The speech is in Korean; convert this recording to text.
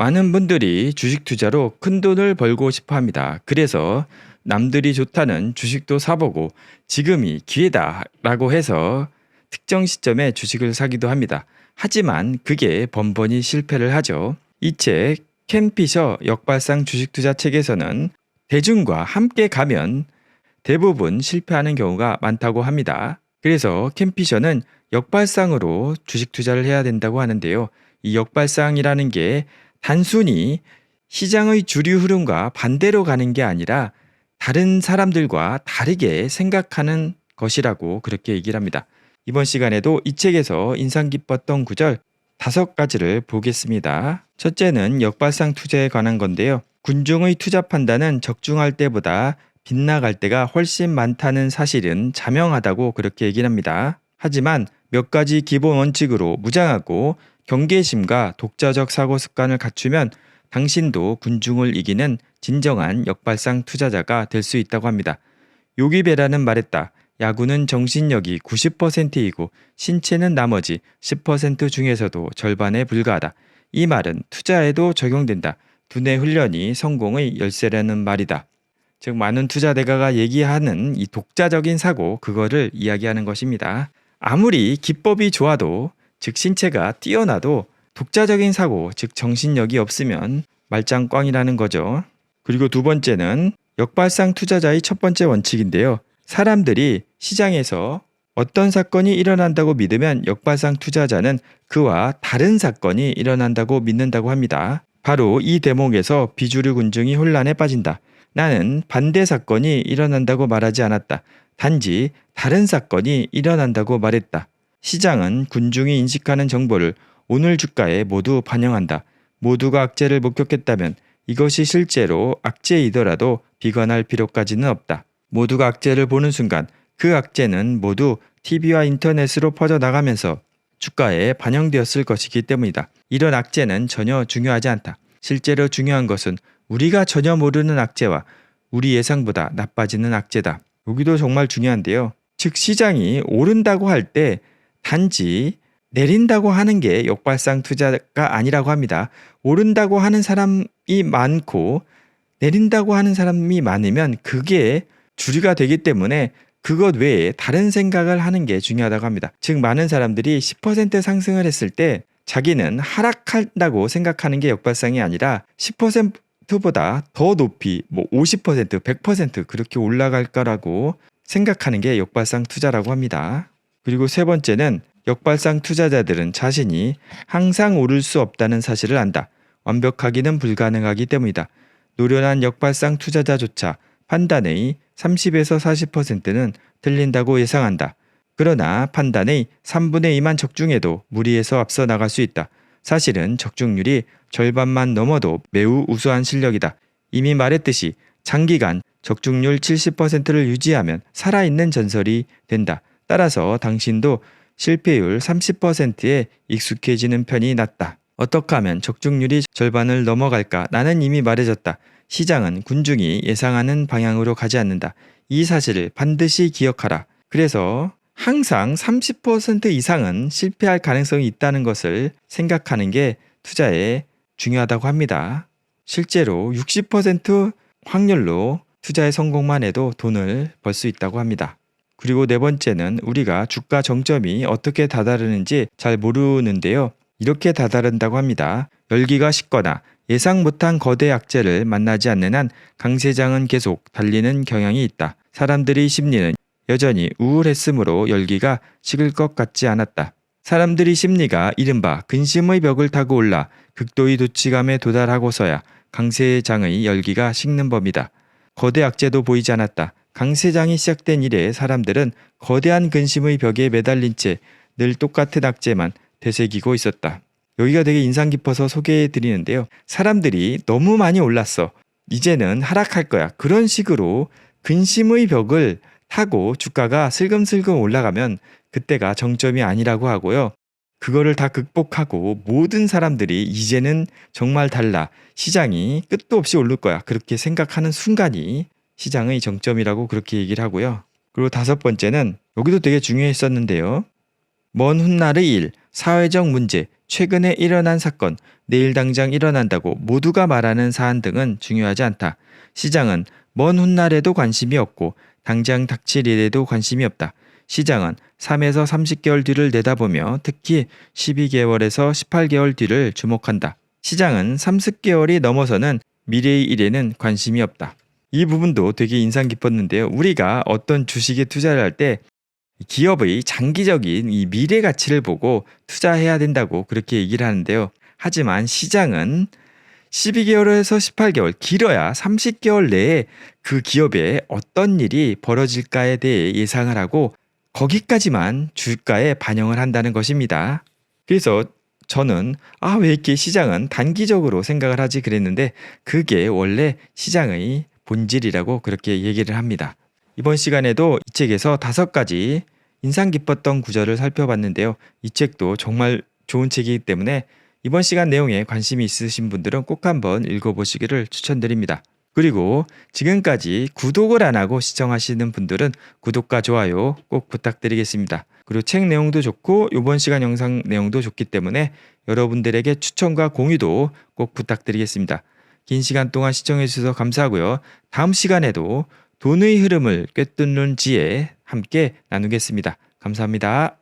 많은 분들이 주식 투자로 큰 돈을 벌고 싶어 합니다. 그래서 남들이 좋다는 주식도 사보고 지금이 기회다라고 해서 특정 시점에 주식을 사기도 합니다. 하지만 그게 번번이 실패를 하죠. 이 책 켄 피셔 역발상 주식 투자 책에서는 대중과 함께 가면 대부분 실패하는 경우가 많다고 합니다. 그래서 켄 피셔는 역발상으로 주식 투자를 해야 된다고 하는데요. 이 역발상이라는 게 단순히 시장의 주류 흐름과 반대로 가는 게 아니라 다른 사람들과 다르게 생각하는 것이라고 그렇게 얘기를 합니다. 이번 시간에도 이 책에서 인상 깊었던 구절 5가지를 보겠습니다. 첫째는 역발상 투자에 관한 건데요. 군중의 투자 판단은 적중할 때보다 빗나갈 때가 훨씬 많다는 사실은 자명하다고 그렇게 얘기를 합니다. 하지만 몇 가지 기본 원칙으로 무장하고 경계심과 독자적 사고 습관을 갖추면 당신도 군중을 이기는 진정한 역발상 투자자가 될 수 있다고 합니다. 요기 베라는 말했다. 야구는 정신력이 90%이고 신체는 나머지 10% 중에서도 절반에 불과하다. 이 말은 투자에도 적용된다. 두뇌 훈련이 성공의 열쇠라는 말이다. 즉 많은 투자대가가 얘기하는 이 독자적인 사고, 그거를 이야기하는 것입니다. 아무리 기법이 좋아도, 즉 신체가 뛰어나도 독자적인 사고, 즉 정신력이 없으면 말짱꽝이라는 거죠. 그리고 두 번째는 역발상 투자자의 첫 번째 원칙인데요. 사람들이 시장에서 어떤 사건이 일어난다고 믿으면 역발상 투자자는 그와 다른 사건이 일어난다고 믿는다고 합니다. 바로 이 대목에서 비주류 군중이 혼란에 빠진다. 나는 반대 사건이 일어난다고 말하지 않았다. 단지 다른 사건이 일어난다고 말했다. 시장은 군중이 인식하는 정보를 오늘 주가에 모두 반영한다. 모두가 악재를 목격했다면 이것이 실제로 악재이더라도 비관할 필요까지는 없다. 모두가 악재를 보는 순간 그 악재는 모두 TV와 인터넷으로 퍼져나가면서 주가에 반영되었을 것이기 때문이다. 이런 악재는 전혀 중요하지 않다. 실제로 중요한 것은 우리가 전혀 모르는 악재와 우리 예상보다 나빠지는 악재다. 여기도 정말 중요한데요. 즉 시장이 오른다고 할 때 단지 내린다고 하는 게 역발상 투자가 아니라고 합니다. 오른다고 하는 사람이 많고 내린다고 하는 사람이 많으면 그게 주류가 되기 때문에 그것 외에 다른 생각을 하는 게 중요하다고 합니다. 즉 많은 사람들이 10% 상승을 했을 때 자기는 하락한다고 생각하는 게 역발상이 아니라 10%보다 더 높이 50%, 100% 그렇게 올라갈 거라고 생각하는 게 역발상 투자라고 합니다. 그리고 세 번째는 역발상 투자자들은 자신이 항상 오를 수 없다는 사실을 안다. 완벽하기는 불가능하기 때문이다. 노련한 역발상 투자자조차 판단의 30에서 40%는 틀린다고 예상한다. 그러나 판단의 3분의 2만 적중해도 무리해서 앞서 나갈 수 있다. 사실은 적중률이 절반만 넘어도 매우 우수한 실력이다. 이미 말했듯이 장기간 적중률 70%를 유지하면 살아있는 전설이 된다. 따라서 당신도 실패율 30%에 익숙해지는 편이 낫다. 어떻게 하면 적중률이 절반을 넘어갈까? 나는 이미 말해줬다. 시장은 군중이 예상하는 방향으로 가지 않는다. 이 사실을 반드시 기억하라. 그래서 항상 30% 이상은 실패할 가능성이 있다는 것을 생각하는 게 투자에 중요하다고 합니다. 실제로 60% 확률로 투자의 성공만 해도 돈을 벌 수 있다고 합니다. 그리고 네 번째는 우리가 주가 정점이 어떻게 다다르는지 잘 모르는데요. 이렇게 다다른다고 합니다. 열기가 식거나 예상 못한 거대 악재를 만나지 않는 한 강세장은 계속 달리는 경향이 있다. 사람들의 심리는 여전히 우울했으므로 열기가 식을 것 같지 않았다. 사람들의 심리가 이른바 근심의 벽을 타고 올라 극도의 도취감에 도달하고서야 강세장의 열기가 식는 법이다. 거대 악재도 보이지 않았다. 강세장이 시작된 이래 사람들은 거대한 근심의 벽에 매달린 채 늘 똑같은 악재만 되새기고 있었다. 여기가 되게 인상 깊어서 소개해 드리는데요. 사람들이 너무 많이 올랐어. 이제는 하락할 거야. 그런 식으로 근심의 벽을 타고 주가가 슬금슬금 올라가면 그때가 정점이 아니라고 하고요. 그거를 다 극복하고 모든 사람들이 이제는 정말 달라. 시장이 끝도 없이 오를 거야. 그렇게 생각하는 순간이 시장의 정점이라고 그렇게 얘기를 하고요. 그리고 5번째는 여기도 되게 중요했었는데요. 먼 훗날의 일, 사회적 문제, 최근에 일어난 사건, 내일 당장 일어난다고 모두가 말하는 사안 등은 중요하지 않다. 시장은 먼 훗날에도 관심이 없고 당장 닥칠 일에도 관심이 없다. 시장은 3에서 30개월 뒤를 내다보며 특히 12개월에서 18개월 뒤를 주목한다. 시장은 30개월이 넘어서는 미래의 일에는 관심이 없다. 이 부분도 되게 인상 깊었는데요. 우리가 어떤 주식에 투자를 할 때 기업의 장기적인 이 미래 가치를 보고 투자해야 된다고 그렇게 얘기를 하는데요. 하지만 시장은 12개월에서 18개월, 길어야 30개월 내에 그 기업에 어떤 일이 벌어질까에 대해 예상을 하고 거기까지만 주가에 반영을 한다는 것입니다. 그래서 저는 왜 이렇게 시장은 단기적으로 생각을 하지 그랬는데 그게 원래 시장의 본질이라고 그렇게 얘기를 합니다. 이번 시간에도 이 책에서 5가지 인상 깊었던 구절을 살펴봤는데요. 이 책도 정말 좋은 책이기 때문에 이번 시간 내용에 관심이 있으신 분들은 꼭 한번 읽어보시기를 추천드립니다. 그리고 지금까지 구독을 안 하고 시청하시는 분들은 구독과 좋아요 꼭 부탁드리겠습니다. 그리고 책 내용도 좋고 이번 시간 영상 내용도 좋기 때문에 여러분들에게 추천과 공유도 꼭 부탁드리겠습니다. 긴 시간 동안 시청해 주셔서 감사하고요. 다음 시간에도 돈의 흐름을 꿰뚫는 지혜 함께 나누겠습니다. 감사합니다.